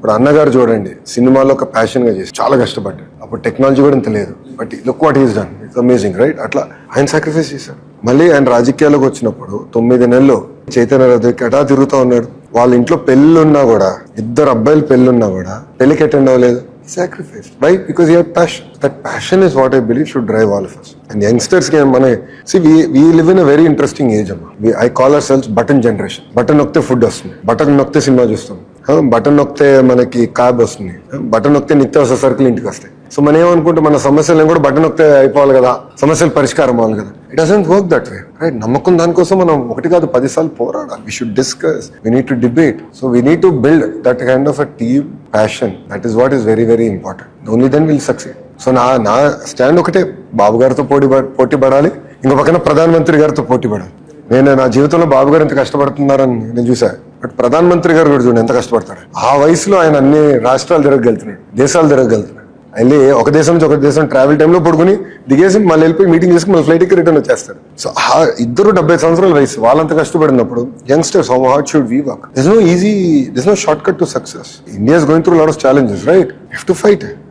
ఇప్పుడు అన్నగారు చూడండి, సినిమాలో ఒక ప్యాషన్ గా చేసి చాలా కష్టపడ్డాడు. అప్పుడు టెక్నాలజీ కూడా ఇంత లేదు, but look what is done, it's amazing right. అట్లా ఆయన సాక్రిఫైస్ చేశారు. మళ్ళీ ఆయన రాజకీయాల్లోకి వచ్చినప్పుడు 9 నెలలు చైతన్య రథకి అటా తిరుగుతూ ఉన్నాడు. వాళ్ళ ఇంట్లో పెళ్ళున్నా కూడా, 2 అబ్బాయిలు పెళ్ళున్నా కూడా పెళ్లికి అటెండ్ అవ్వలేదు. Sacrifice. Why? Because he had passion. That passion is what I believe should drive all of us. And youngsters can see we live in a very interesting age. I call ourselves button generation. Button nokte food vastundi. Button nokte cinema chustam. Button నొక్కితే మనకి cab వస్తుంది, button నొక్కితే నిత్యావసర సరుకులు ఇంటికి వస్తాయి. So మనం ఏమనుకుంటే మన సమస్యలను కూడా బటన్ నొక్కితే అయిపోవాలి కదా, సమస్యలు పరిష్కారం అవ్వాలి కదా. It doesn't work that way right. నమ్మకం దానికోసం మనం 1 కాదు 10 సార్లు పోరాడాలి. We should discuss, we need to debate. So we need to build that kind of a team passion. That is what is very very important. Only then will succeed. So నా stand ఒకటే, బాబు గారితో పోటీ పడాలి, ఇంకో పక్కన ప్రధానమంత్రి గారితో పోటీ పడాలి. నేను నా జీవితంలో బాబు గారు ఎంత కష్టపడుతున్నారని నేను చూసా, బట్ ప్రధానమంత్రి గారు కూడా చూడండి ఎంత కష్టపడతాడు. ఆ వయసులో ఆయన అన్ని రాష్ట్రాలు తిరగలుగుతున్నాడు, దేశాలు తిరగలుగుతున్నాడు. వెళ్ళి ఒక దేశం నుంచి ఒక దేశం ట్రావెల్ టైంలో పడుకుని దిగేసి మళ్ళీ వెళ్ళిపోయి మీటింగ్ చేసుకుని మళ్ళీ ఫ్లైట్కి రిటర్న్ వచ్చేస్తాడు. సో ఆ ఇద్దరు 70 సంవత్సరాల వయసు, వాళ్ళంత కష్టపడినప్పుడు youngsters, how hard should we work? This no easy, this no short cut to success. India is going through lot of challenges right. You have to fight.